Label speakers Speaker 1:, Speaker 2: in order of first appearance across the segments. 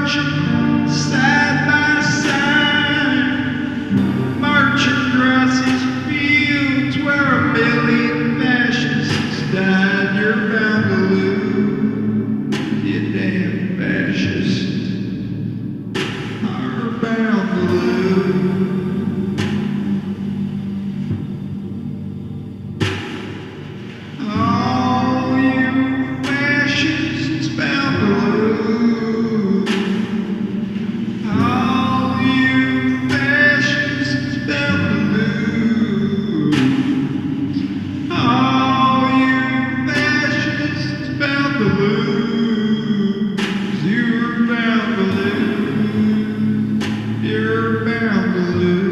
Speaker 1: marching side by side, marching across these fields where a million fascists died. You're bound to lose, you damn fascist. Are bound to lose. All you fascists bound to lose. All you fascists bound to lose. All you fascists bound to lose. You're bound to lose. You're bound to lose.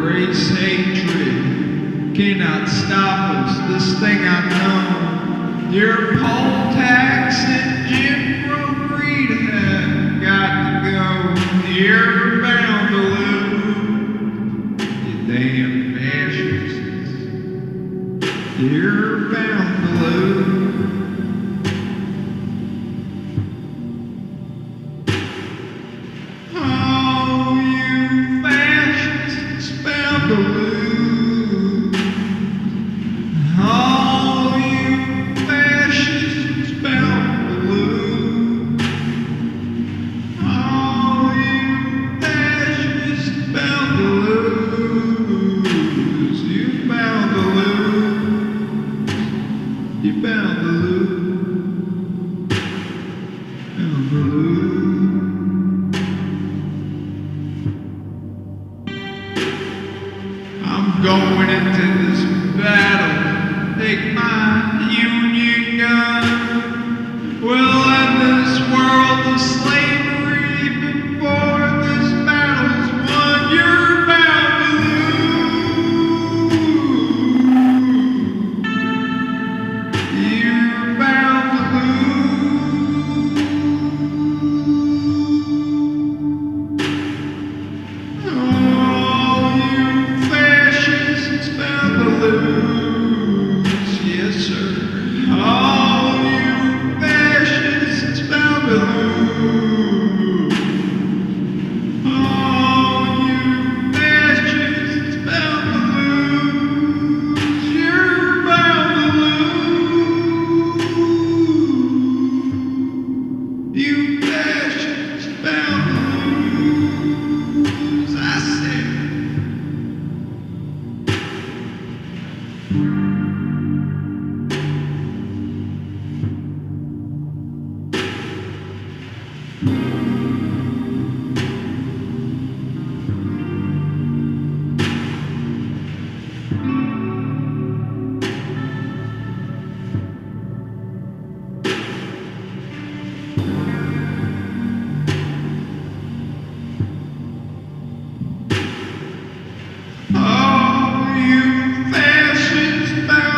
Speaker 1: Race hatred cannot stop us. This thing I know. Your poll tax and Jim Crow greed have got to go. You're bound to lose. You damn fascists. You're bound to lose. Oh, you fascists bound to lose. All you fascists bound to lose. All you fascists bound to lose. You bound to lose. You bound to lose. Bound to lose. I'm going into this battle. Take my union gun. We'll end this world of slavery before this battle's won. You're bound to lose. You're bound to lose. All you fascists bound to lose. Yes, sir. All you fascists bound to lose. All you fascists bound to lose. You're bound to lose. You fascists bound to lose. I said. All you fascists bound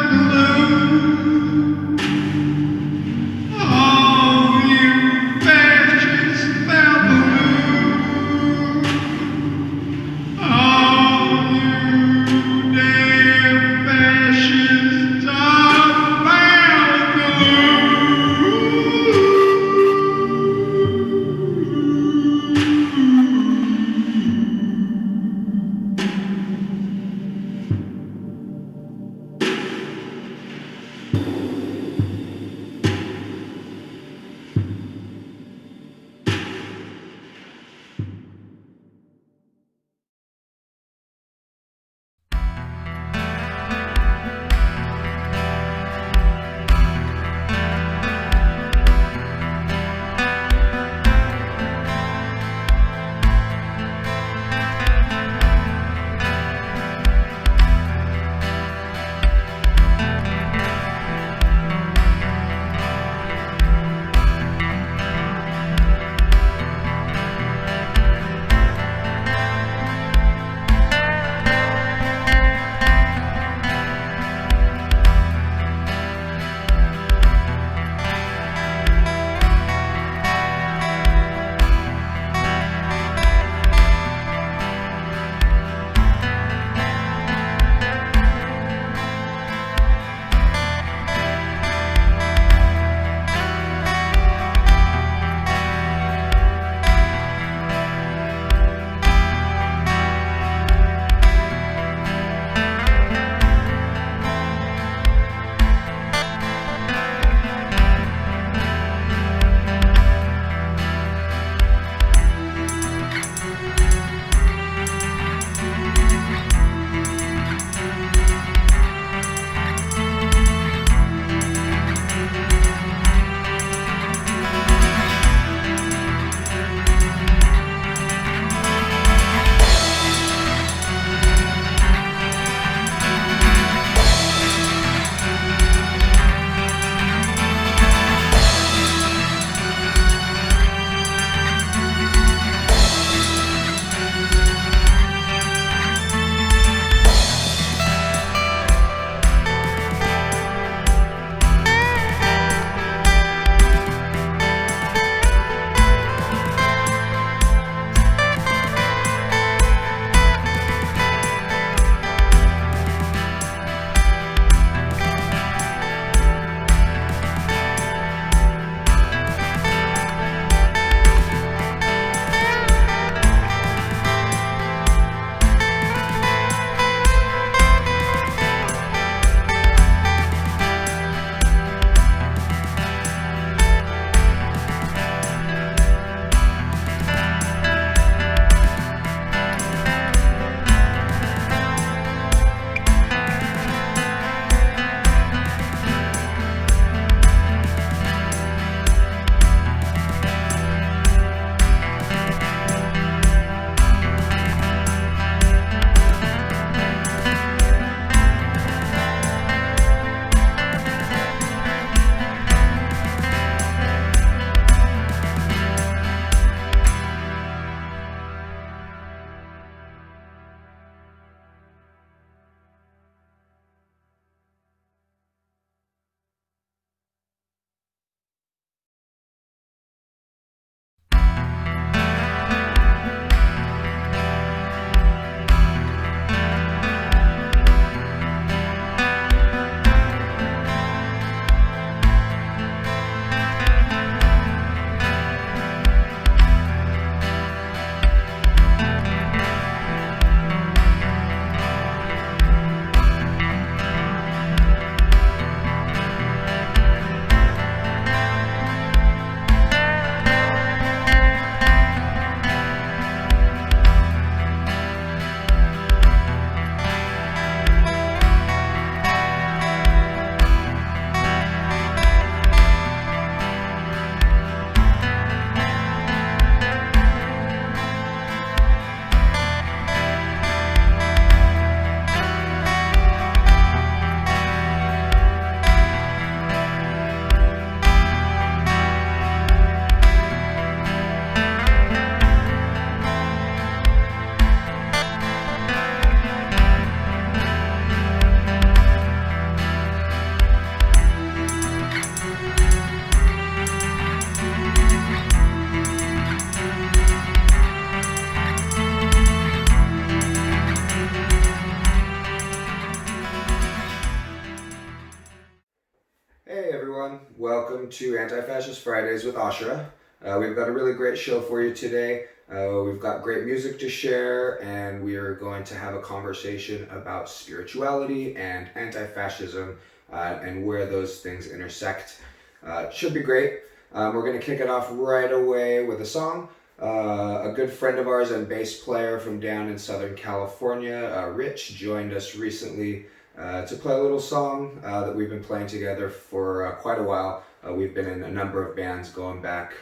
Speaker 2: everyone. Welcome to Antifascist Fridays with Ashera. We've got a really great show for you today. We've got great music to share, and we are going to have a conversation about spirituality and antifascism and where those things intersect. It should be great. We're going to kick it off right away with a song. A good friend of ours and bass player from down in Southern California, Rich, joined us recently to play a little song that we've been playing together for quite a while. We've been in a number of bands going back,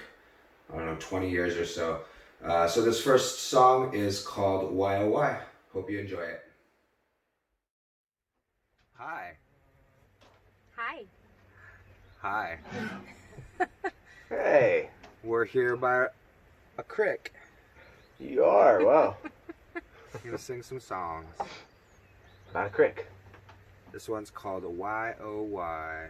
Speaker 2: 20 years or so. So this first song is called Why Oh Why. Hope you enjoy it. Hi.
Speaker 3: Hi.
Speaker 2: Hi.
Speaker 4: Hey,
Speaker 2: We're here by a crick.
Speaker 4: you are, wow.
Speaker 2: I'm gonna sing some songs.
Speaker 4: Not a crick.
Speaker 2: This one's called Why Oh Why.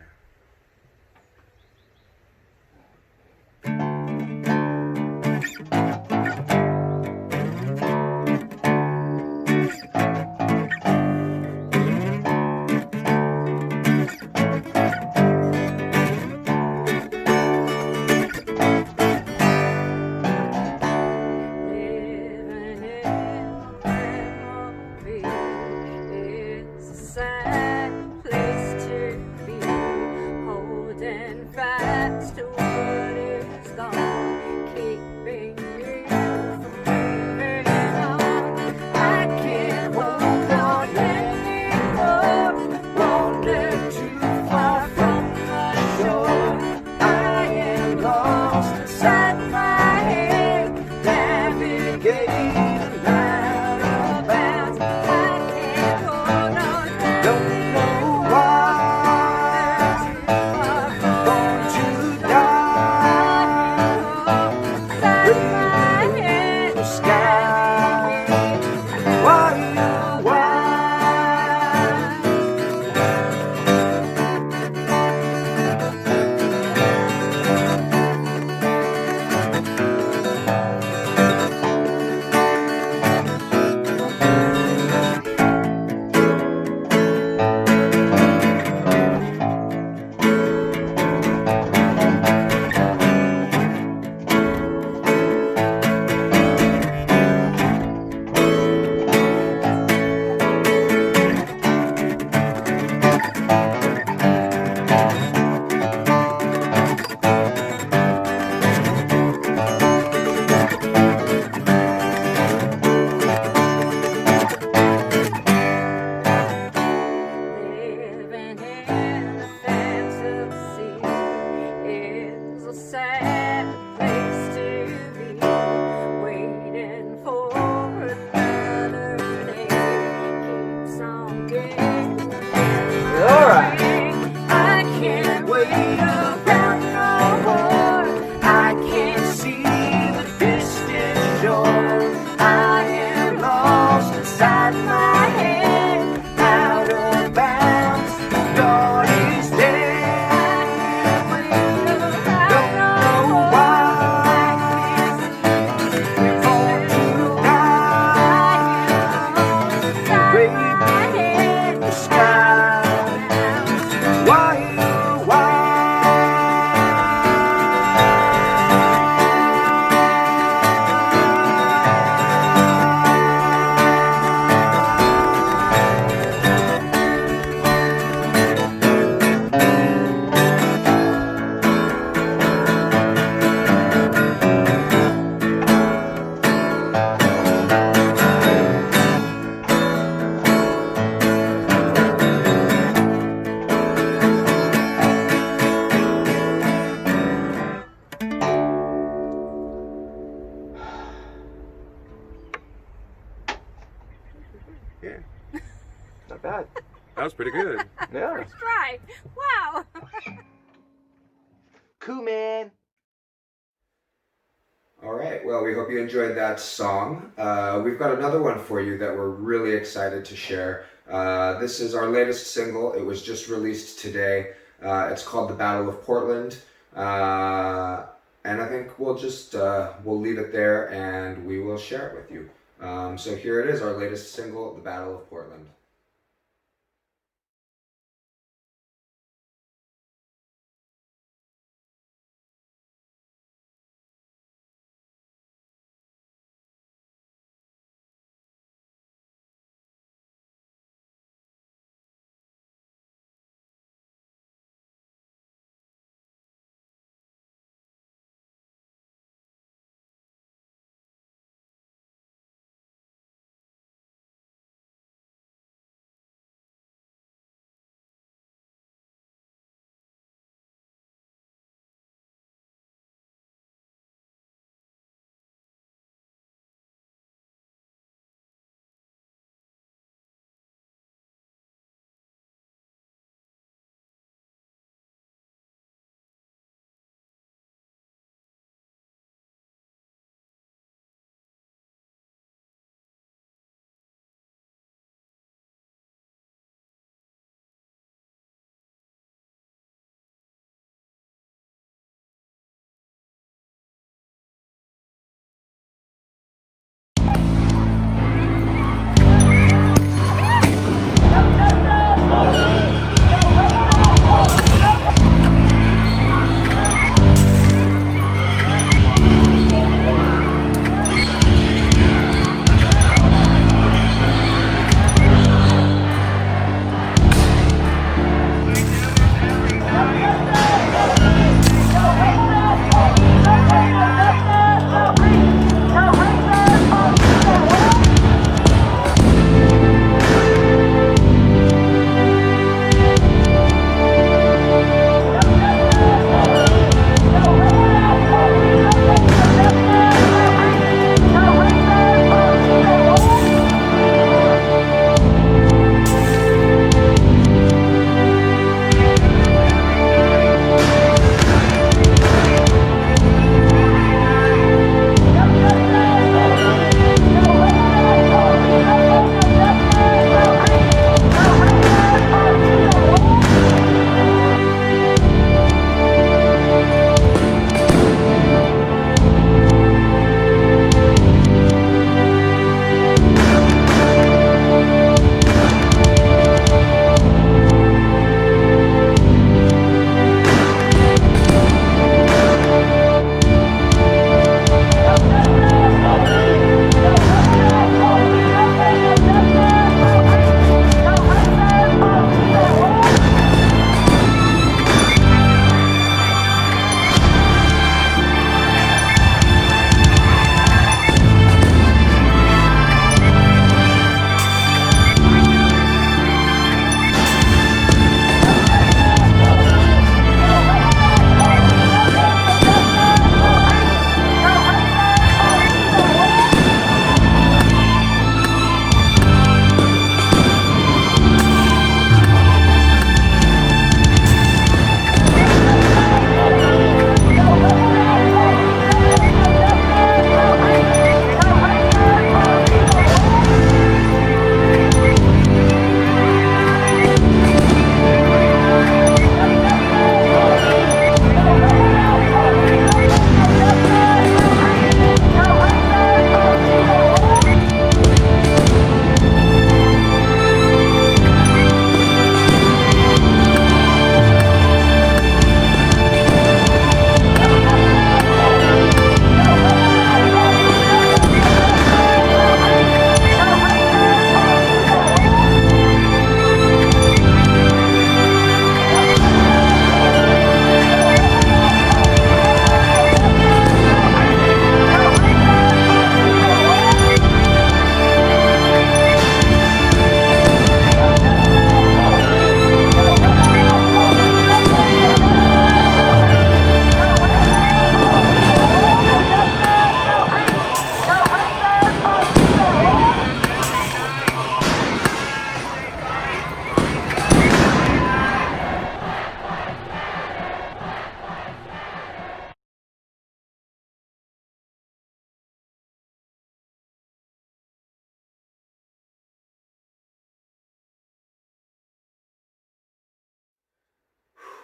Speaker 2: Yeah.
Speaker 4: Not bad.
Speaker 2: That was pretty good.
Speaker 4: Yeah.
Speaker 3: First try. Wow.
Speaker 4: Cool, man.
Speaker 2: All right, well, we hope you enjoyed that song. We've got another one for you that we're really excited to share. This is our latest single. It was just released today. It's called The Battle of Portland. And I think we'll leave it there and we will share it with you. So here it is, our latest single, The Battle of Portland.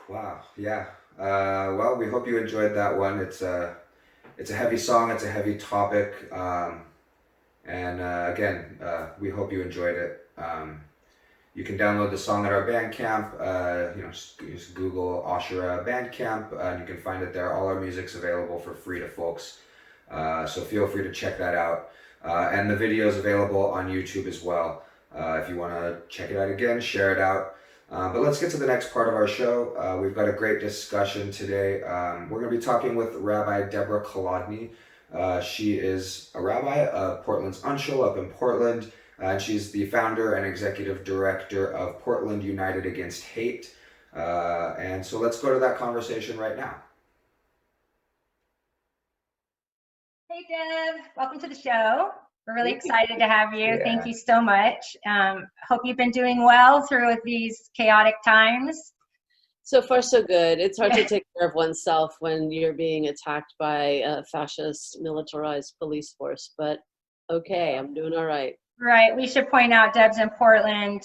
Speaker 2: Wow. Yeah. Well, we hope you enjoyed that one. It's a heavy song. It's a heavy topic. And again, we hope you enjoyed it. You can download the song at our Bandcamp. Just Google Ashera Bandcamp, and you can find it there. All our music's available for free to folks. So feel free to check that out. And the video is available on YouTube as well. If you want to check it out again, share it out. But let's get to the next part of our show. We've got a great discussion today. We're going to be talking with Rabbi Debra Kolodny. She is a rabbi of Portland's Unshul up in Portland. And she's the founder and executive director of Portland United Against Hate. And so let's go to that conversation right now.
Speaker 3: Hey, Deb. Welcome to the show. We're really excited to have you.
Speaker 2: Yeah.
Speaker 3: Thank you so much. Hope you've been doing well through these chaotic times.
Speaker 5: So far, so good. It's hard to take care of oneself when you're being attacked by a fascist militarized police force, but okay, I'm doing all right.
Speaker 3: Right. We should point out Deb's in Portland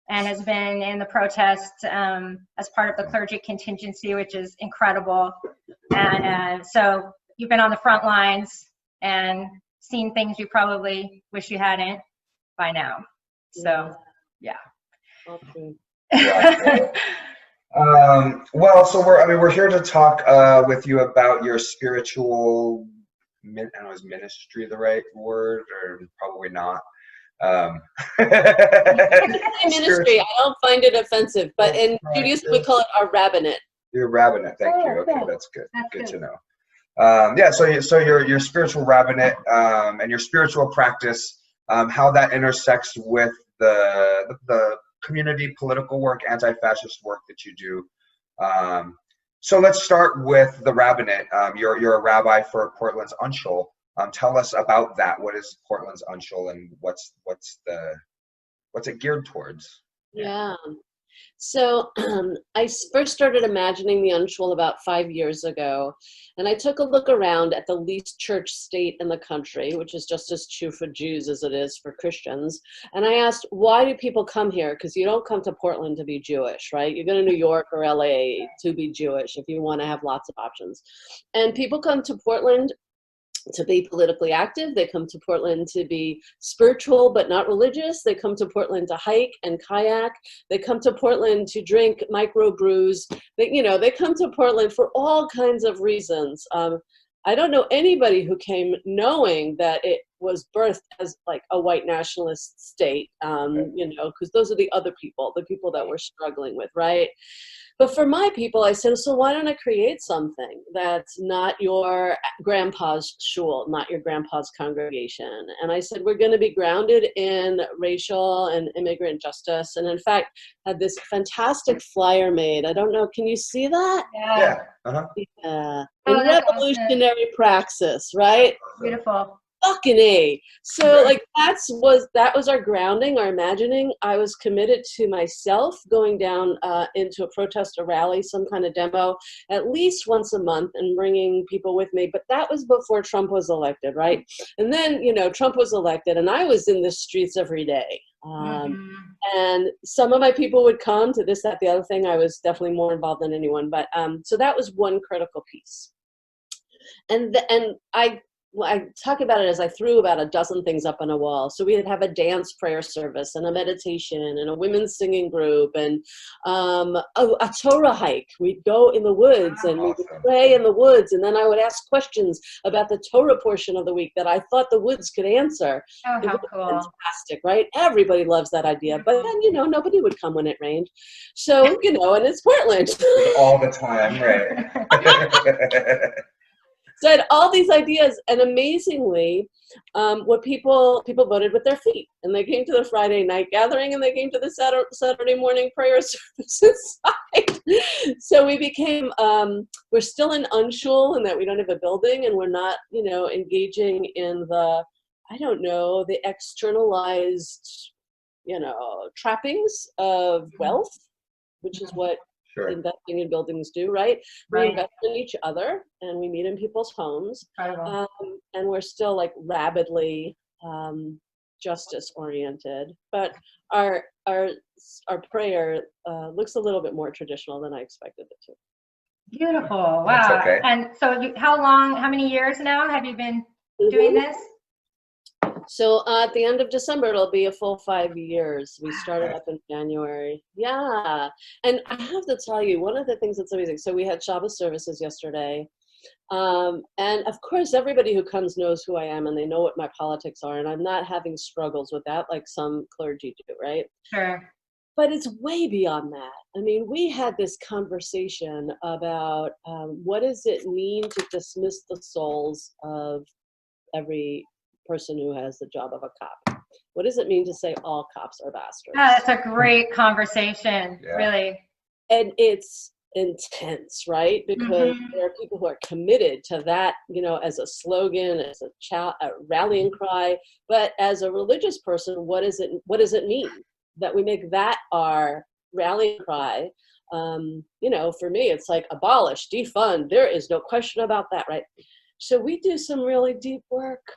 Speaker 3: and has been in the protests as part of the clergy contingency, which is incredible. And so you've been on the front lines and seen things you probably wish you hadn't by now. So, yeah.
Speaker 5: Okay.
Speaker 2: Well, so we're here to talk with you about your spiritual. I don't know, is ministry the right word, or probably not?
Speaker 5: Ministry, I don't find it offensive, but in Judaism we call it our rabbinate.
Speaker 2: Your rabbinate, thank you. Okay,
Speaker 3: cool.
Speaker 2: that's good.
Speaker 3: That's
Speaker 2: Good
Speaker 3: good.
Speaker 2: to know. So your spiritual rabbinate and your spiritual practice, how that intersects with the community political work, anti-fascist work that you do. So let's start with the rabbinate. You're a rabbi for Portland's Unshul. Tell us about that. What is Portland's Unshul, and what's it geared towards?
Speaker 5: Yeah. So I first started imagining the Unshul about 5 years ago, and I took a look around at the least church state in the country, which is just as true for Jews as it is for Christians. And I asked, why do people come here? Because you don't come to Portland to be Jewish, right? You go to New York or LA to be Jewish if you want to have lots of options. And people come to Portland to be politically active. They come to Portland to be spiritual but not religious. They come to Portland to hike and kayak. They come to Portland to drink microbrews. They come to Portland for all kinds of reasons. I don't know anybody who came knowing that it was birthed as like a white nationalist state, because those are the other people, the people that we're struggling with, right? But for my people, I said, so why don't I create something that's not your grandpa's shul, not your grandpa's congregation? And I said, we're going to be grounded in racial and immigrant justice. And in fact, had this fantastic flyer made. I don't know, can you see that?
Speaker 2: Yeah. Uh-huh.
Speaker 5: Yeah.
Speaker 3: Oh,
Speaker 5: In
Speaker 3: that's
Speaker 5: revolutionary praxis, right?
Speaker 3: Beautiful.
Speaker 5: Fucking A. So like that was our grounding, our imagining. I was committed to myself going down into a protest, a rally, some kind of demo at least once a month and bringing people with me. But that was before Trump was elected, right? And then, Trump was elected and I was in the streets every day. And some of my people would come to this, that, the other thing. I was definitely more involved than anyone. But so that was one critical piece. And I talk about it as I threw about a dozen things up on a wall. So we'd have a dance prayer service and a meditation and a women's singing group and a Torah hike. We'd go in the woods and we would pray in the woods. And then I would ask questions about the Torah portion of the week that I thought the woods could answer.
Speaker 3: Oh, how cool.
Speaker 5: Fantastic, right? Everybody loves that idea. But then, nobody would come when it rained. So, and it's Portland.
Speaker 2: All the time, right?
Speaker 5: So I had all these ideas, and amazingly, what people voted with their feet, and they came to the Friday night gathering, and they came to the Saturday morning prayer service inside. So we became, we're still in Unshul, in that we don't have a building, and we're not, engaging in the externalized, trappings of wealth, which is what investing in buildings do, right? We invest in each other and we meet in people's homes. And we're still like rabidly justice oriented. But our our prayer looks a little bit more traditional than I expected it to.
Speaker 3: Beautiful. Wow.
Speaker 2: That's okay.
Speaker 3: And so how many years now have you been doing this?
Speaker 5: So at the end of December, it'll be a full 5 years. We started up in January. Yeah. And I have to tell you, one of the things that's amazing, so we had Shabbos services yesterday. And of course, everybody who comes knows who I am and they know what my politics are. And I'm not having struggles with that like some clergy do, right?
Speaker 3: Sure.
Speaker 5: But it's way beyond that. I mean, we had this conversation about what does it mean to dismiss the souls of every person who has the job of a cop? What does it mean to say all cops are bastards?
Speaker 3: Yeah, that's a great conversation,
Speaker 2: Yeah.
Speaker 3: really.
Speaker 5: And it's intense, right? Because there are people who are committed to that, you know, as a slogan, as a rallying cry. But as a religious person, what does it mean that we make that our rallying cry? You know, for me, it's like abolish, defund. There is no question about that, right? So we do some really deep work.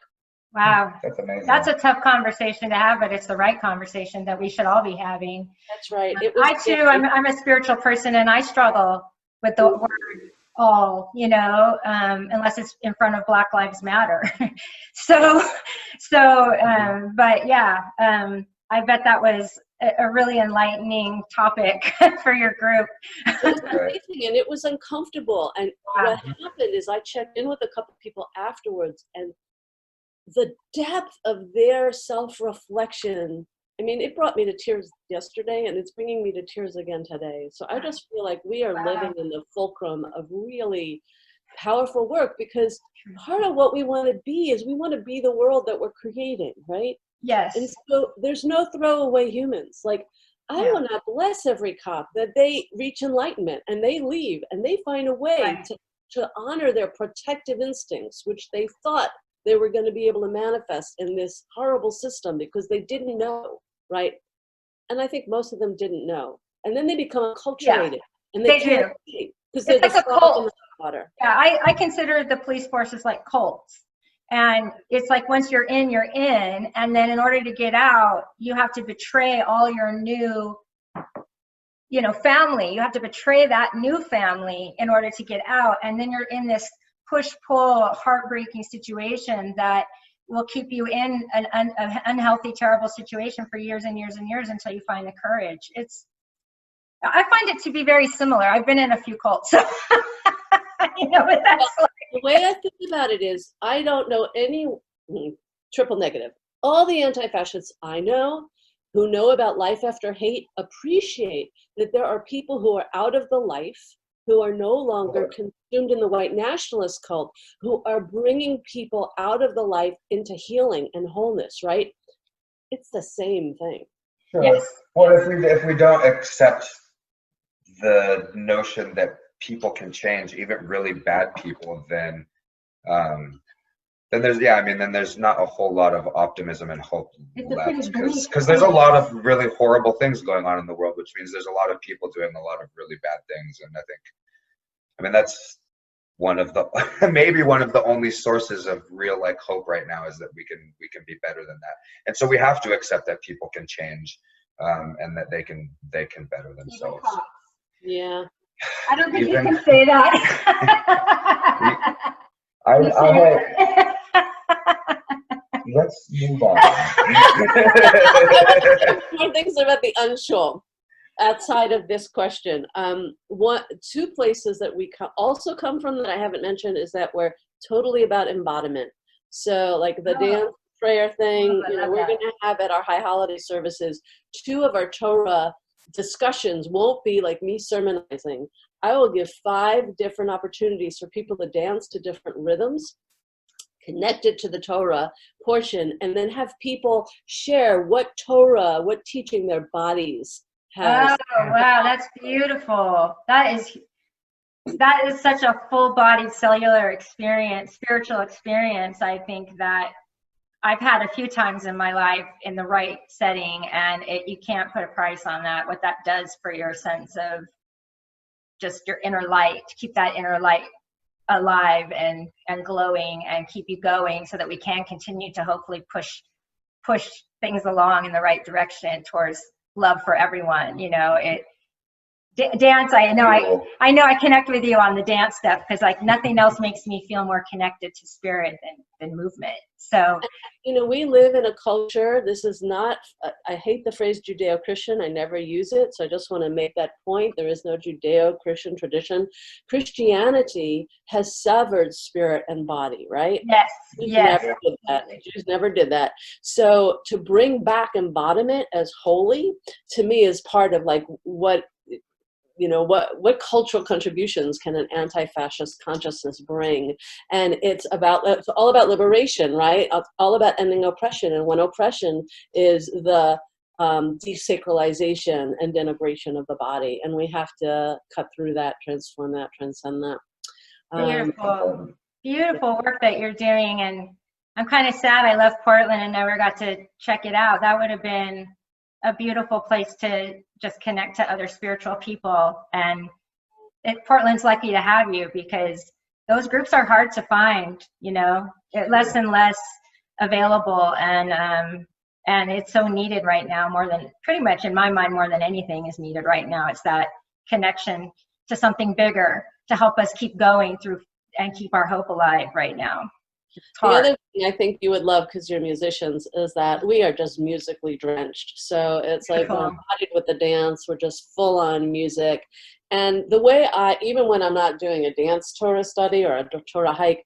Speaker 3: Wow.
Speaker 2: That's amazing.
Speaker 3: That's a tough conversation to have, but it's the right conversation that we should all be having.
Speaker 5: That's right.
Speaker 3: I'm a spiritual person, and I struggle with the word all, you know, unless it's in front of Black Lives Matter. But yeah, I bet that was a really enlightening topic for your group.
Speaker 5: It was amazing, and it was uncomfortable. And what happened is I checked in with a couple people afterwards, and the depth of their self-reflection, I mean, it brought me to tears yesterday, and it's bringing me to tears again today. So I just feel like we are living in the fulcrum of really powerful work, because part of what we want to be is we want to be the world that we're creating, right?
Speaker 3: Yes.
Speaker 5: And so there's no throwaway humans. Like, I want to bless every cop that they reach enlightenment and they leave and they find a way to honor their protective instincts, which they thought they were going to be able to manifest in this horrible system because they didn't know, right? And I think most of them didn't know. And then they become acculturated. And they can't see because they're
Speaker 3: like
Speaker 5: the
Speaker 3: a cult.
Speaker 5: in the water.
Speaker 3: Yeah, I consider the police forces like cults. And it's like once you're in, and then in order to get out, you have to betray all your new, you know, family. You have to betray that new family in order to get out. And then you're in this push-pull, heartbreaking situation that will keep you in an unhealthy, terrible situation for years and years and years until you find the courage. I find it to be very similar. I've been in a few cults. You know what that's like.
Speaker 5: The way I think about it is, I don't know any triple negative. All the anti-fascists I know who know about life after hate appreciate that there are people who are out of the life, who are no longer consumed in the white nationalist cult, who are bringing people out of the life into healing and wholeness, right? It's the same thing.
Speaker 2: Sure.
Speaker 3: Yes.
Speaker 2: Well, if we don't accept the notion that people can change, even really bad people, then there's not a whole lot of optimism and hope left, because there's a lot of really horrible things going on in the world, which means there's a lot of people doing a lot of really bad things. And I mean that's one of the maybe one of the only sources of real like hope right now, is that we can be better than that. And so we have to accept that people can change, and that they can better themselves.
Speaker 5: Yeah.
Speaker 3: I don't think you can say that.
Speaker 2: Let's move on.
Speaker 5: More things about the Unshul outside of this question. Two places that we also come from that I haven't mentioned is that we're totally about embodiment. So like the dance prayer thing, you know, we're going to have at our high holiday services, 2 of our Torah discussions won't be like me sermonizing. I will give 5 different opportunities for people to dance to different rhythms connected to the Torah portion, and then have people share what teaching their bodies has.
Speaker 3: Oh, wow, that's beautiful. That is such a full-bodied cellular experience, spiritual experience, I think, that I've had a few times in my life in the right setting, and you can't put a price on that, what that does for your sense of just your inner light, to keep that inner light alive and glowing and keep you going, so that we can continue to hopefully push things along in the right direction towards love for everyone. You know, dance. I know I connect with you on the dance stuff, because like nothing else makes me feel more connected to spirit than movement. So,
Speaker 5: you know, we live in a culture, this is not, I hate the phrase Judeo-Christian, I never use it, so I just want to make that point. There is no Judeo-Christian tradition. Christianity has severed spirit and body, right?
Speaker 3: yes,
Speaker 5: Jews
Speaker 3: yes.
Speaker 5: never did that. Jews never did that. So to bring back embodiment as holy, to me, is part of like what, you know, what cultural contributions can an anti-fascist consciousness bring? And it's all about liberation, right? It's all about ending oppression. And when oppression is the desacralization and denigration of the body, and we have to cut through that, transform that, transcend that.
Speaker 3: Beautiful work that you're doing. And I'm kind of sad I left Portland and never got to check it out. That would have been a beautiful place to just connect to other spiritual people. And Portland's lucky to have you, because those groups are hard to find, you know, less and less available. And it's so needed right now, more than, pretty much in my mind, more than anything is needed right now. It's that connection to something bigger to help us keep going through and keep our hope alive right now.
Speaker 5: The other thing I think you would love, because you're musicians, is that we are just musically drenched. So it's like we're embodied with the dance, we're just full on music. And the way even when I'm not doing a dance Torah study or a Torah hike,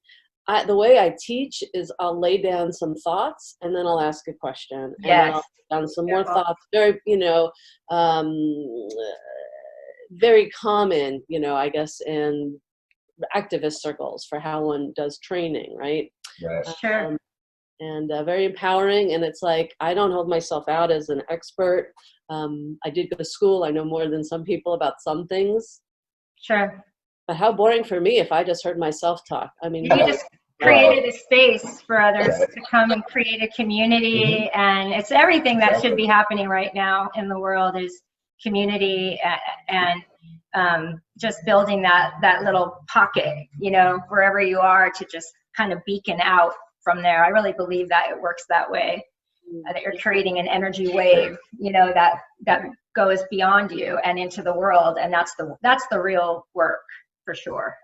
Speaker 5: the way I teach is I'll lay down some thoughts and then I'll ask a question.
Speaker 3: Yes.
Speaker 5: And then I'll lay down some more thoughts. Very, you know, very common, you know, I guess, in activist circles for how one does training, right?
Speaker 2: Right.
Speaker 3: Sure.
Speaker 5: And very empowering. And it's like, I don't hold myself out as an expert. I did go to school. I know more than some people about some things.
Speaker 3: Sure.
Speaker 5: But how boring for me if I just heard myself talk. I mean,
Speaker 3: you just created a space for others to come and create a community. And it's everything that should be happening right now in the world is community and just building that little pocket, you know, wherever you are, to just kind of beacon out from there. I really believe that it works that way, that you're creating an energy wave, you know, that goes beyond you and into the world. And that's the real work for sure.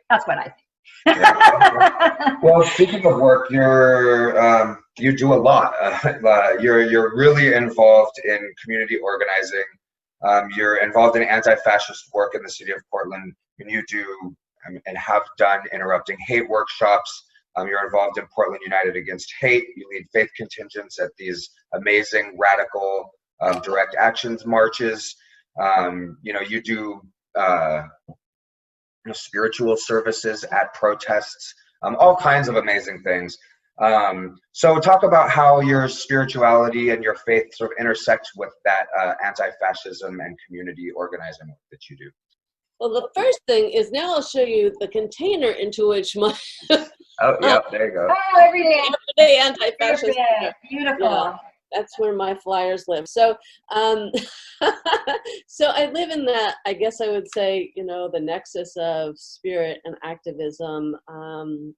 Speaker 3: That's what I think.
Speaker 2: Well, speaking of work, you do a lot. You're really involved in community organizing. You're involved in anti-fascist work in the city of Portland, and you do and have done interrupting hate workshops. You're involved in Portland United Against Hate. You lead faith contingents at these amazing radical direct actions marches. You know, you do spiritual services at protests, all kinds of amazing things. So talk about how your spirituality and your faith sort of intersect with that anti-fascism and community organizing work that you do.
Speaker 5: Well, the first thing is, now I'll show you the container into which my
Speaker 2: oh, yeah, there you go.
Speaker 3: Oh, everyday
Speaker 5: anti-fascist.
Speaker 3: Beautiful.
Speaker 5: Yeah, that's where my flyers live. So, so I live in that, I guess I would say, you know, the nexus of spirit and activism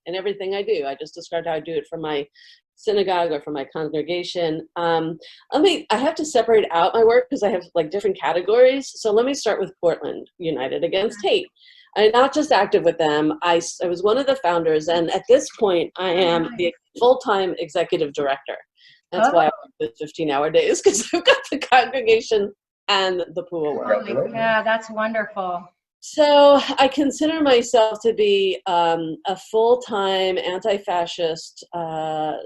Speaker 5: in everything I do. I just described how I do it for my synagogue or for my congregation. I have to separate out my work because I have like different categories. So let me start with Portland United Against Hate. I'm not just active with them. I was one of the founders, and at this point, I am the full-time executive director. That's why I work with 15-hour days, because I've got the congregation and the pool work.
Speaker 3: Yeah, that's wonderful.
Speaker 5: So I consider myself to be a full-time anti-fascist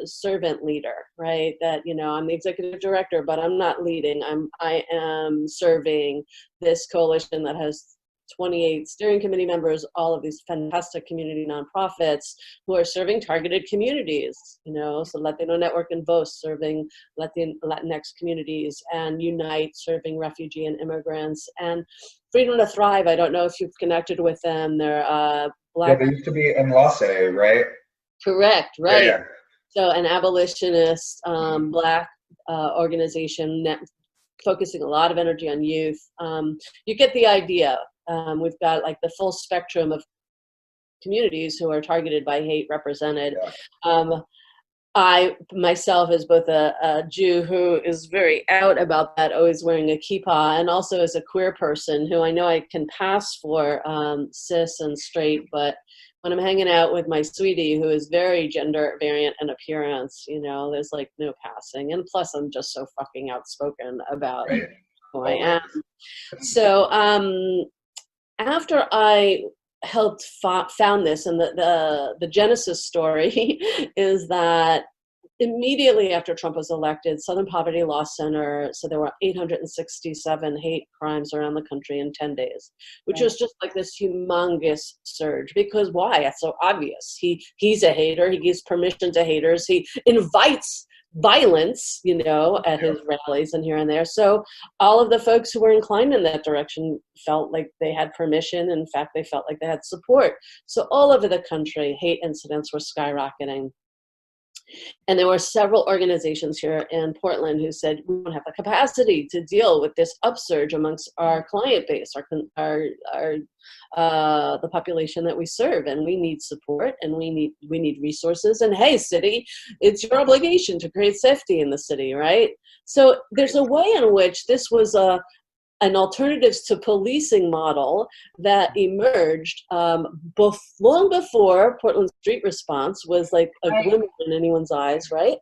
Speaker 5: servant leader, right? That, you know, I'm the executive director, but I'm not leading. I am serving this coalition that has 28 steering committee members, all of these fantastic community nonprofits who are serving targeted communities, you know, so Latino Network and VOS serving Latinx communities, and Unite serving refugee and immigrants, and Freedom to Thrive. I don't know if you've connected with them. They're Black.
Speaker 2: Yeah, they used to be in Lasse, right?
Speaker 5: Correct, right.
Speaker 2: Yeah.
Speaker 5: So an abolitionist Black organization focusing a lot of energy on youth. You get the idea. We've got like the full spectrum of communities who are targeted by hate represented. Yeah. I myself, as both a Jew who is very out about that, always wearing a kippah, and also as a queer person who I know I can pass for cis and straight, but when I'm hanging out with my sweetie who is very gender variant in appearance, you know, there's like no passing. And plus I'm just so fucking outspoken about
Speaker 2: Right.
Speaker 5: who I am. So after I helped found this, and the genesis story is that immediately after Trump was elected, Southern Poverty Law Center said there were 867 hate crimes around the country in 10 days, which was just like this humongous surge. Because why? It's so obvious. He's a hater. He gives permission to haters. He invites violence, you know, at his rallies and here and there. So all of the folks who were inclined in that direction felt like they had permission. In fact, they felt like they had support. So all over the country, hate incidents were skyrocketing. And there were several organizations here in Portland who said, we don't have the capacity to deal with this upsurge amongst our client base, the population that we serve, and we need support, and we need resources. And hey, city, it's your obligation to create safety in the city, right? So there's a way in which this was an alternatives to policing model that emerged long before Portland Street Response was like a glimmer in anyone's eyes, right?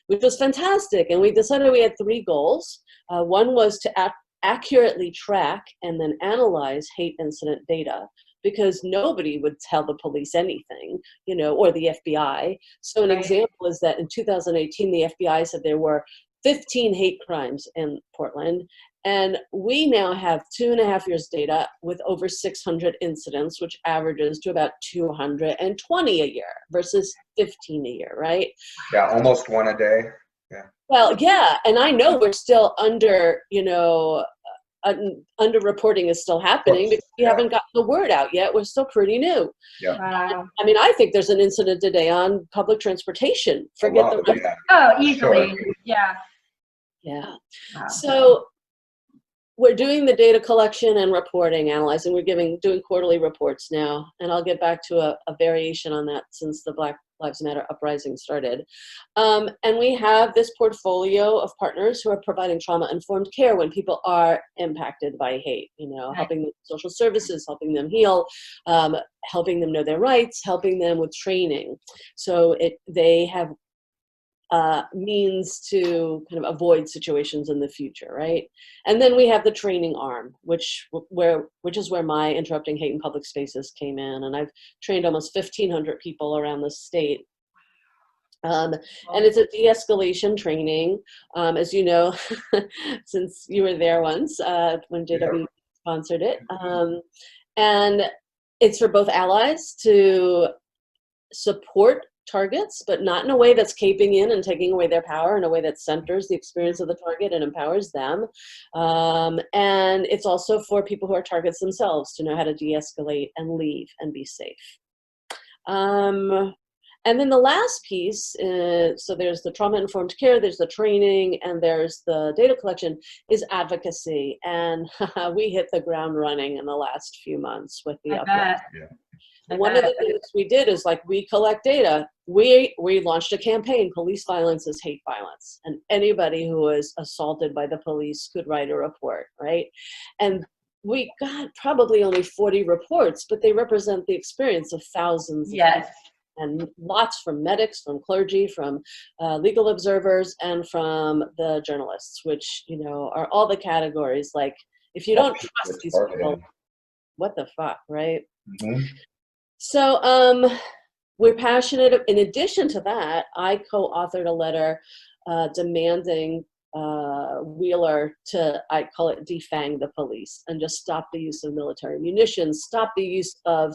Speaker 5: Which was fantastic. And we decided we had 3 goals. One was to accurately track and then analyze hate incident data, because nobody would tell the police anything, you know, or the FBI. So an example is that in 2018, the FBI said there were 15 hate crimes in Portland. And we now have 2.5 years data with over 600 incidents, which averages to about 220 a year versus 15 a year, right?
Speaker 2: Yeah, almost 1 a day. Yeah.
Speaker 5: Well, yeah, and I know we're still under, you know, underreporting is still happening because we haven't gotten the word out yet. We're still pretty new.
Speaker 2: Yeah.
Speaker 3: Wow.
Speaker 5: I mean, I think there's an incident today on public transportation. Forget the rest.
Speaker 2: Yeah.
Speaker 3: Oh, easily.
Speaker 2: Sure.
Speaker 3: Yeah.
Speaker 5: Yeah.
Speaker 3: Wow.
Speaker 5: So we're doing the data collection and reporting, analyzing. We're doing quarterly reports now, and I'll get back to a variation on that since the Black Lives Matter uprising started. And we have this portfolio of partners who are providing trauma-informed care when people are impacted by hate, you know, helping them with social services, helping them heal, helping them know their rights, helping them with training. So they have means to kind of avoid situations in the future, right? And then we have the training arm, which is where my Interrupting Hate in Public Spaces came in, and I've trained almost 1,500 people around the state. And it's a de-escalation training, as you know, since you were there once when JW sponsored it. And it's for both allies to support targets, but not in a way that's caping in and taking away their power, in a way that centers the experience of the target and empowers them. And it's also for people who are targets themselves to know how to de-escalate and leave and be safe. And then the last piece, so there's the trauma-informed care, there's the training, and there's the data collection, is advocacy. And we hit the ground running in the last few months with the upload. And one of the things we did is, like, we collect data. We launched a campaign, Police Violence is Hate Violence. And anybody who was assaulted by the police could write a report, right? And we got probably only 40 reports, but they represent the experience of thousands of people. And lots from medics, from clergy, from legal observers, and from the journalists, which, you know, are all the categories. Like, if you don't trust these people, what the fuck, right?
Speaker 2: Mm-hmm.
Speaker 5: So we're passionate. In addition to that, I co-authored a letter demanding Wheeler to, I call it, defang the police and just stop the use of military munitions, stop the use of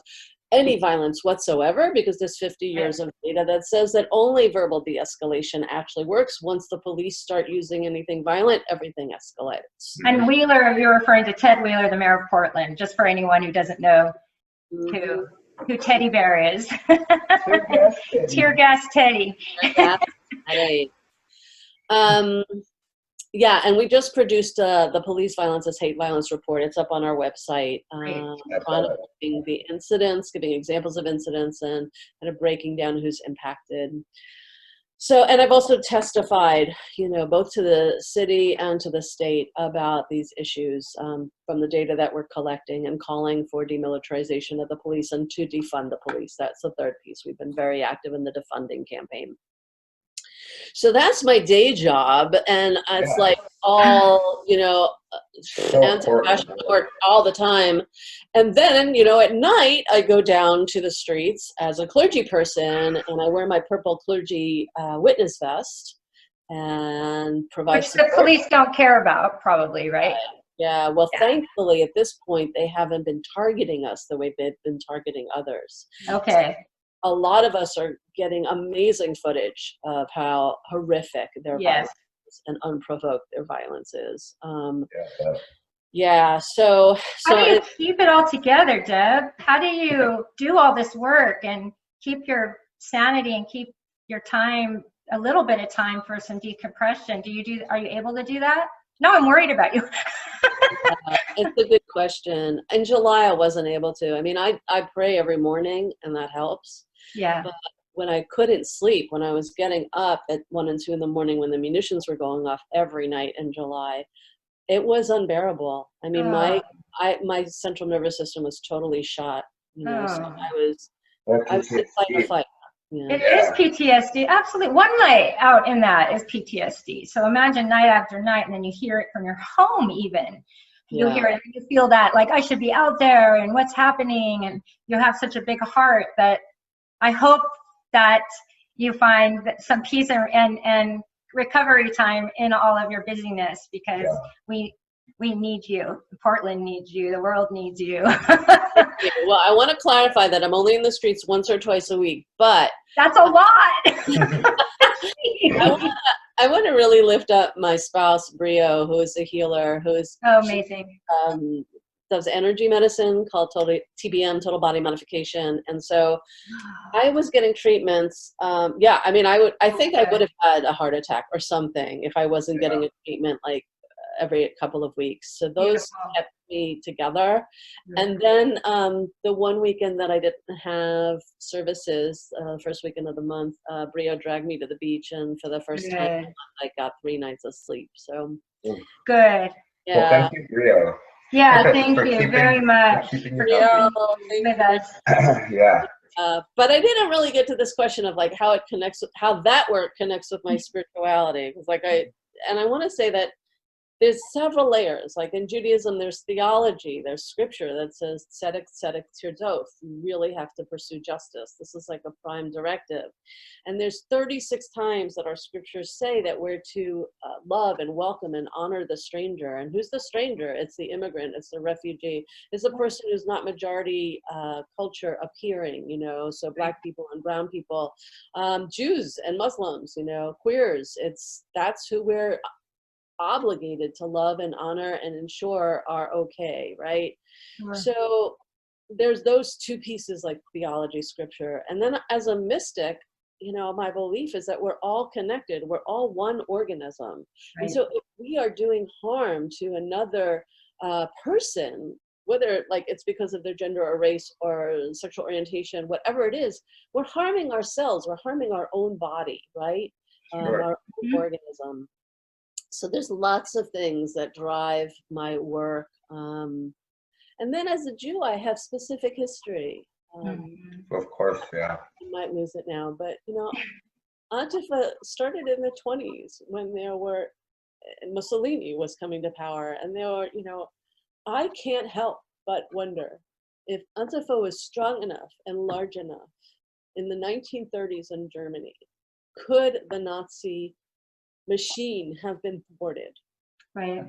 Speaker 5: any violence whatsoever, because there's 50 years of data that says that only verbal de-escalation actually works. Once the police start using anything violent, everything escalates.
Speaker 3: And Wheeler, you're referring to Ted Wheeler, the mayor of Portland, just for anyone who doesn't know who Teddy Bear is. Tear gas Teddy.
Speaker 5: Yeah, and we just produced the Police Violence is Hate Violence report. It's up on our website, chronicling the incidents, giving examples of incidents, and kind of breaking down who's impacted. So, and I've also testified, both to the city and to the state about these issues from the data that we're collecting and calling for demilitarization of the police and to defund the police. That's the third piece. We've been very active in the defunding campaign. So that's my day job, and it's like all, anti-fascist work all the time. And then, at night, I go down to the streets as a clergy person, and I wear my purple clergy witness vest and provide
Speaker 3: Which
Speaker 5: support.
Speaker 3: the police don't care about, probably, right?
Speaker 5: Yeah, well, thankfully, at this point, they haven't been targeting us the way they've been targeting others.
Speaker 3: Okay.
Speaker 5: A lot of us are getting amazing footage of how horrific their violence is and unprovoked their violence is. So
Speaker 3: how do you keep it all together, Deb? How do you do all this work and keep your sanity and keep your time, a little bit of time for some decompression? Are you able to do that? No, I'm worried about you.
Speaker 5: It's a good question. In July, I wasn't able to. I mean, I pray every morning, and that helps.
Speaker 3: Yeah.
Speaker 5: But when I couldn't sleep, when I was getting up at 1 and 2 in the morning when the munitions were going off every night in July, it was unbearable. I mean, my central nervous system was totally shot. So I was in fight or flight.
Speaker 3: It is PTSD. Absolutely. One night out in that is PTSD. So imagine night after night, and then you hear it from your home even. You hear it, you feel that, like, I should be out there, and what's happening, and you have such a big heart that I hope that you find some peace and recovery time in all of your busyness, because we need you. Portland needs you. The world needs you.
Speaker 5: Well, I want to clarify that I'm only in the streets once or twice a week, but
Speaker 3: that's a lot.
Speaker 5: I want to really lift up my spouse, Brio, who is a healer, who is
Speaker 3: amazing.
Speaker 5: Does energy medicine called TBM, total body modification. And so I was getting treatments. I think I would have had a heart attack or something if I wasn't getting a treatment like every couple of weeks. So those kept me together. And then the one weekend that I didn't have services, first weekend of the month, Brio dragged me to the beach, and for the first time I got 3 nights of sleep. So
Speaker 3: good.
Speaker 5: Yeah.
Speaker 2: Well, thank you, Brio.
Speaker 3: Yeah, thank you very much for
Speaker 5: Brio,
Speaker 3: with us.
Speaker 5: But I didn't really get to this question of like how that work connects with my spirituality. Because I want to say that there's several layers. Like in Judaism, there's theology, there's scripture that says tzedek tirdof. You really have to pursue justice. This is like a prime directive. And there's 36 times that our scriptures say that we're to love and welcome and honor the stranger. And who's the stranger? It's the immigrant, it's the refugee, it's the person who's not majority culture appearing, so Black people and brown people, Jews and Muslims, queers. That's who we're obligated to love and honor and ensure are okay, right? Sure. So there's those two pieces, like theology, scripture. And then as a mystic, my belief is that we're all connected. We're all one organism. Right. And so if we are doing harm to another person, whether like it's because of their gender or race or sexual orientation, whatever it is, we're harming ourselves. We're harming our own body, right? Sure. Our own organism. So there's lots of things that drive my work. And then as a Jew, I have specific history.
Speaker 2: Of course, yeah.
Speaker 5: You might lose it now, but Antifa started in the 1920s when Mussolini was coming to power, and I can't help but wonder if Antifa was strong enough and large enough in the 1930s in Germany, could the Nazi machine have been thwarted?
Speaker 3: Right.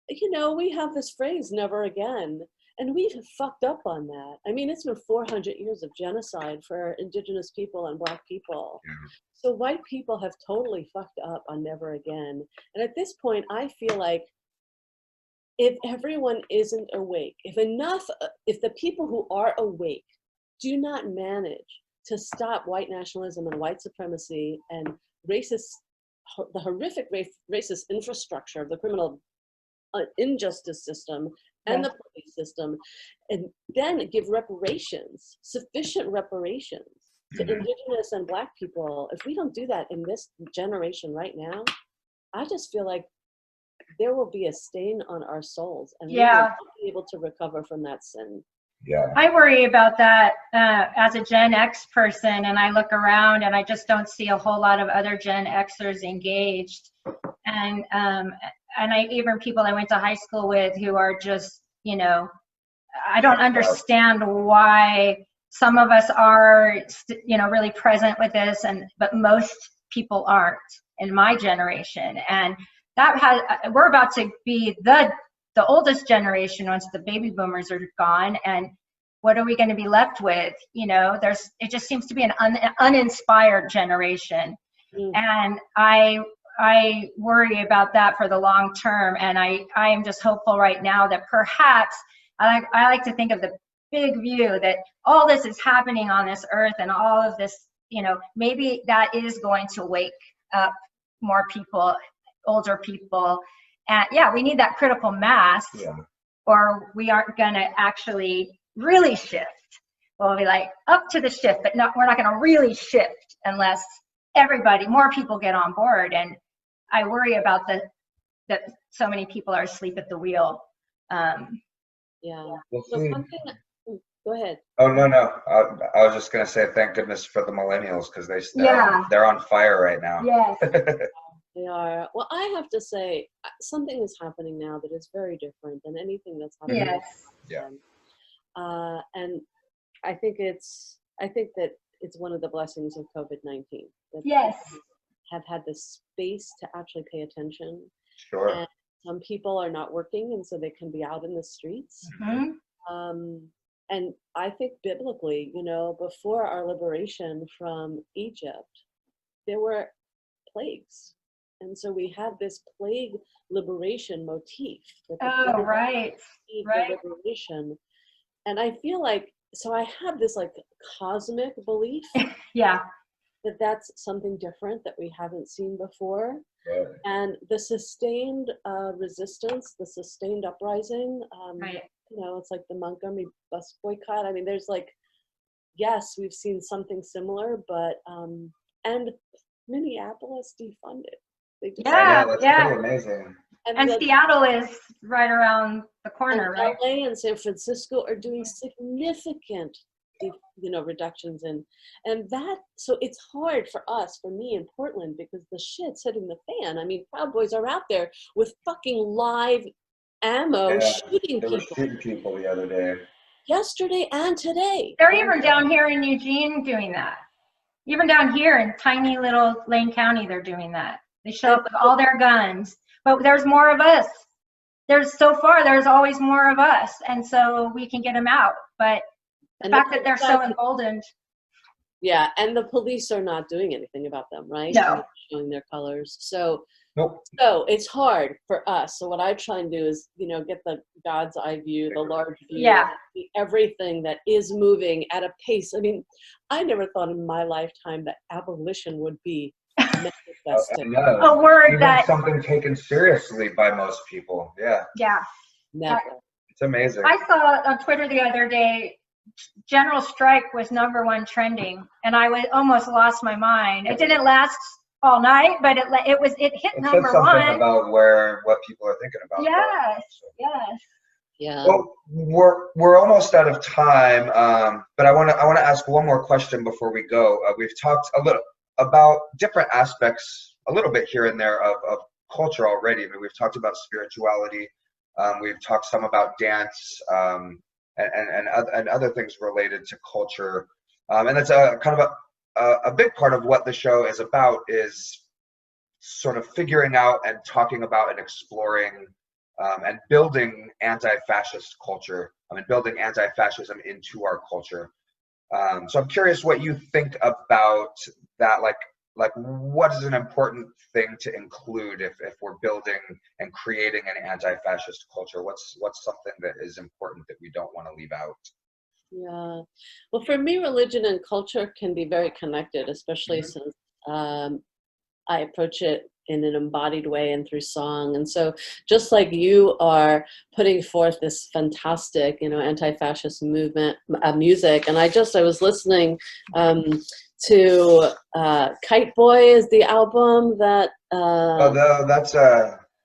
Speaker 5: And we have this phrase, never again, and we've fucked up on that. I mean, it's been 400 years of genocide for indigenous people and Black people. So white people have totally fucked up on never again. And at this point, I feel like if everyone isn't awake, if the people who are awake do not manage to stop white nationalism and white supremacy and the horrific racist infrastructure of the criminal injustice system and the police system, and then give reparations, sufficient reparations to Indigenous and Black people, if we don't do that in this generation right now, I just feel like there will be a stain on our souls, and we will
Speaker 3: Yeah.
Speaker 5: not be able to recover from that sin.
Speaker 2: Yeah.
Speaker 3: I worry about that as a Gen X person, and I look around and I just don't see a whole lot of other Gen Xers engaged. And I even people I went to high school with who are just, you know, I don't understand why some of us are, you know, really present with this, but most people aren't in my generation. And we're about to be the oldest generation once the baby boomers are gone, and what are we going to be left with? You know, it just seems to be an uninspired generation. And I worry about that for the long term, and I am just hopeful right now that perhaps I like to think of the big view that all this is happening on this earth, and all of this, you know, maybe that is going to wake up more people, older people. And yeah, we need that critical mass, or we aren't going to actually really shift. We'll be like up to the shift, but we're not going to really shift unless more people get on board. And I worry about that so many people are asleep at the wheel.
Speaker 2: We'll
Speaker 5: So
Speaker 2: see.
Speaker 5: one thing, go ahead.
Speaker 2: Oh, no. I was just going to say thank goodness for the millennials, because they're on fire right now.
Speaker 3: Yes.
Speaker 5: They are. Well, I have to say, something is happening now that is very different than anything that's happening.
Speaker 3: Yes.
Speaker 2: Yeah.
Speaker 5: And I think that it's one of the blessings of COVID-19. That
Speaker 3: Yes.
Speaker 5: people have had the space to actually pay attention.
Speaker 2: Sure.
Speaker 5: And some people are not working, and so they can be out in the streets.
Speaker 3: Mm-hmm.
Speaker 5: And I think biblically, you know, before our liberation from Egypt, there were plagues. And so we have this plague liberation motif.
Speaker 3: Oh, right.
Speaker 5: The liberation. And I feel like, so I have this like cosmic belief
Speaker 3: Yeah.
Speaker 5: that that's something different that we haven't seen before.
Speaker 2: Right.
Speaker 5: And the sustained resistance, the sustained uprising,
Speaker 3: Right.
Speaker 5: you know, it's like the Montgomery bus boycott. I mean, there's like, yes, we've seen something similar, but, and Minneapolis defunded. They just,
Speaker 3: Yeah.
Speaker 2: That's
Speaker 3: Yeah.
Speaker 2: pretty amazing.
Speaker 3: And Seattle is right around the corner, right?
Speaker 5: LA and San Francisco are doing significant, you know, reductions in, and that, so it's hard for us, for me in Portland, because the shit's hitting the fan. I mean, Proud Boys are out there with fucking live ammo shooting
Speaker 2: They were
Speaker 5: people.
Speaker 2: shooting people the other day.
Speaker 5: Yesterday and today.
Speaker 3: They're even down here in Eugene doing that. Even down here in tiny little Lane County, they're doing that. They show up with all their guns, but there's more of us. There's always more of us, and so we can get them out. But the fact that they're so emboldened.
Speaker 5: Yeah, and the police are not doing anything about them, right?
Speaker 3: No.
Speaker 5: They're not showing their colors. So,
Speaker 2: Nope.
Speaker 5: So it's hard for us. So what I try and do is, you know, get the God's eye view, the large view,
Speaker 3: Yeah.
Speaker 5: everything that is moving at a pace. I mean, I never thought in my lifetime that abolition would be manifested.
Speaker 3: A word
Speaker 2: Even
Speaker 3: that
Speaker 2: something taken seriously by most people. Yeah.
Speaker 3: Yeah.
Speaker 5: Never.
Speaker 2: It's amazing.
Speaker 3: I saw on Twitter the other day, General Strike was #1 trending, and I almost lost my mind. It didn't last all night, but it hit
Speaker 2: It said
Speaker 3: number
Speaker 2: something
Speaker 3: one.
Speaker 2: about what people are thinking about.
Speaker 3: Yes, yes.
Speaker 5: Yeah.
Speaker 2: Well, we're almost out of time, but I want to ask one more question before we go. We've talked a little about different aspects, a little bit here and there of culture already. I mean, we've talked about spirituality. We've talked some about dance and other things related to culture, and that's a kind of a big part of what the show is about, is sort of figuring out and talking about and exploring and building anti-fascist culture. I mean, building anti-fascism into our culture. So I'm curious what you think about that. Like what is an important thing to include if we're building and creating an anti-fascist culture? What's something that is important that we don't want to leave out?
Speaker 5: Yeah. Well, for me, religion and culture can be very connected, especially since I approach it in an embodied way and through song. And so just like you are putting forth this fantastic, anti-fascist movement, music. And I was listening to Kite Boy is the album that...
Speaker 2: Although that's,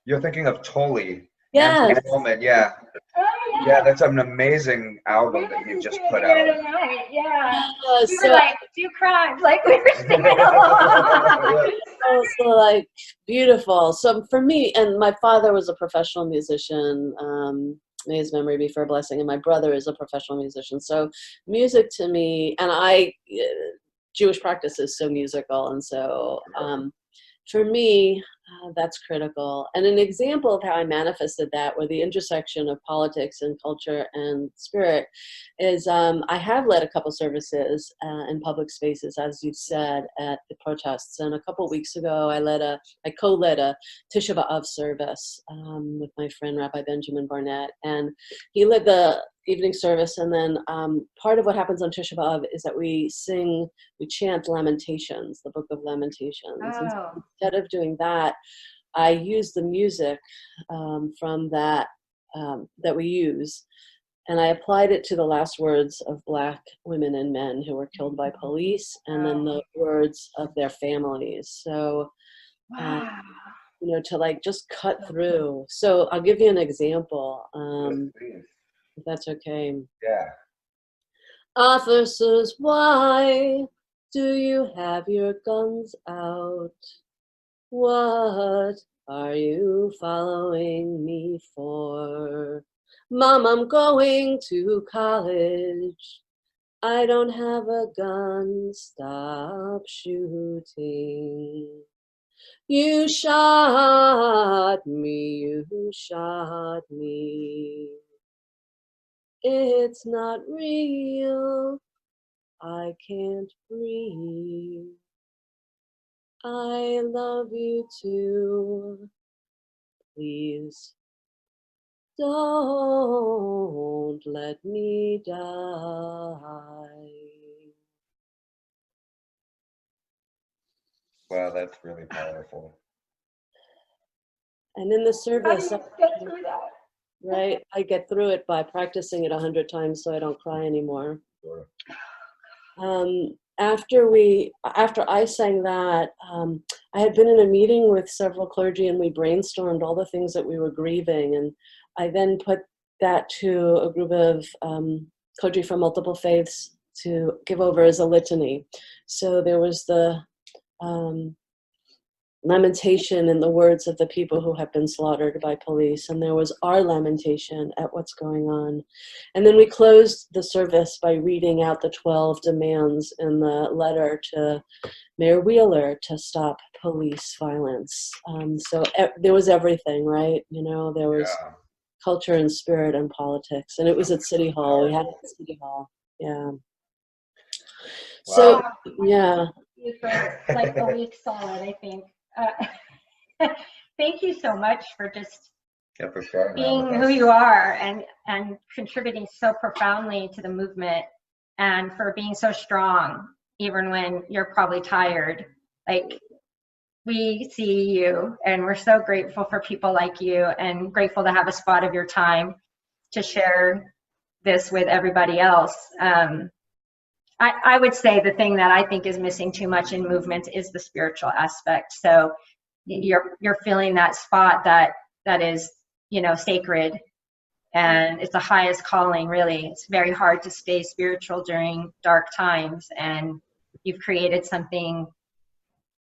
Speaker 2: you're thinking of Tolly.
Speaker 5: Yes.
Speaker 2: Yeah. Yeah, that's an amazing album that you just put out.
Speaker 3: Yeah. We
Speaker 5: So,
Speaker 3: were like 2 crimes, like we were singing along.
Speaker 5: so like beautiful. So for me, and my father was a professional musician, may his memory be for a blessing, and my brother is a professional musician. So music to me, and Jewish practice is so musical, and so for me, that's critical. And an example of how I manifested that, where the intersection of politics and culture and spirit, is I have led a couple services in public spaces, as you said, at the protests. And a couple weeks ago, I co-led a Tisha B'Av service with my friend Rabbi Benjamin Barnett, and he led the evening service. And then part of what happens on Tisha B'Av is that we chant Lamentations, the Book of Lamentations.
Speaker 3: Oh.
Speaker 5: And so instead of doing that, I use the music from that that we use, and I applied it to the last words of Black women and men who were killed by police, and then the words of their families. So, to like just cut through. So I'll give you an example, if that's okay.
Speaker 2: Yeah.
Speaker 5: Officers, why do you have your guns out? What are you following me for? Mom, I'm going to college. I don't have a gun. Stop shooting. You shot me. You shot me. It's not real. I can't breathe. I love you too. Please don't let me die.
Speaker 2: Wow, that's really powerful.
Speaker 5: And in the service,
Speaker 3: How do you get through that?
Speaker 5: right, I get through it by practicing it 100 times so I don't cry anymore.
Speaker 2: Sure.
Speaker 5: After I sang that, I had been in a meeting with several clergy, and we brainstormed all the things that we were grieving, and I then put that to a group of clergy from multiple faiths to give over as a litany. So there was the lamentation in the words of the people who have been slaughtered by police, and there was our lamentation at what's going on. And then we closed the service by reading out the 12 demands in the letter to Mayor Wheeler to stop police violence. So there was everything, right? There was culture and spirit and politics, and it was at City Hall. We had it at City Hall. Yeah.
Speaker 2: Wow.
Speaker 5: So, yeah.
Speaker 3: For like a week solid, I think. Thank you so much for just
Speaker 2: For sharing
Speaker 3: being
Speaker 2: that with
Speaker 3: who
Speaker 2: us.
Speaker 3: you are and contributing so profoundly to the movement, and for being so strong even when you're probably tired. Like, we see you, and we're so grateful for people like you, and grateful to have a spot of your time to share this with everybody else. I would say the thing that I think is missing too much in movements is the spiritual aspect. So you're filling that spot that is, sacred, and it's the highest calling, really. It's very hard to stay spiritual during dark times, and you've created something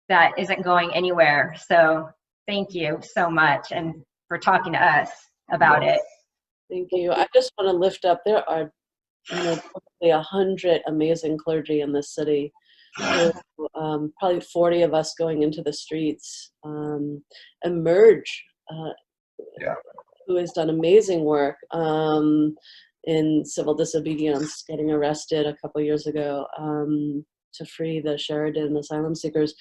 Speaker 3: that isn't going anywhere. So thank you so much, and for talking to us about it.
Speaker 5: Thank you. I just want to lift up, there are probably 100 amazing clergy in this city. Probably 40 of us going into the streets. Emerge, who has done amazing work in civil disobedience, getting arrested a couple years ago to free the Sheridan asylum seekers.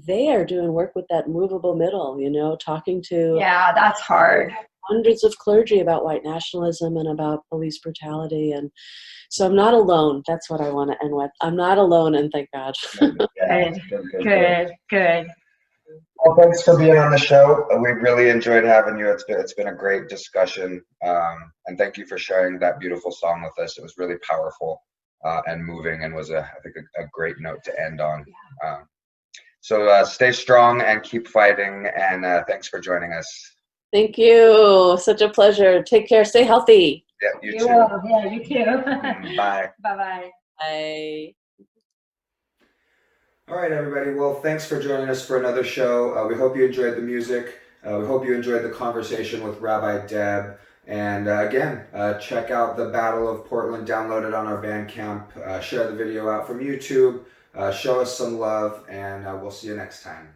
Speaker 5: They are doing work with that movable middle, talking to
Speaker 3: that's hard.
Speaker 5: Hundreds of clergy about white nationalism and about police brutality. And so I'm not alone. That's what I want to end with. I'm not alone, and thank God.
Speaker 3: Good.
Speaker 2: Well, thanks for being on the show. We really enjoyed having you. It's been a great discussion, and thank you for sharing that beautiful song with us. It was really powerful and moving, and was I think a great note to end on. So stay strong and keep fighting. And thanks for joining us.
Speaker 5: Thank you. Such a pleasure. Take care. Stay healthy.
Speaker 2: Yeah, you too.
Speaker 3: will. Yeah, you too.
Speaker 2: Bye.
Speaker 3: Bye-bye.
Speaker 5: Bye.
Speaker 2: All right, everybody. Well, thanks for joining us for another show. We hope you enjoyed the music. We hope you enjoyed the conversation with Rabbi Deb. And again, check out the Battle of Portland. Download it on our Bandcamp. Share the video out from YouTube. Show us some love, and we'll see you next time.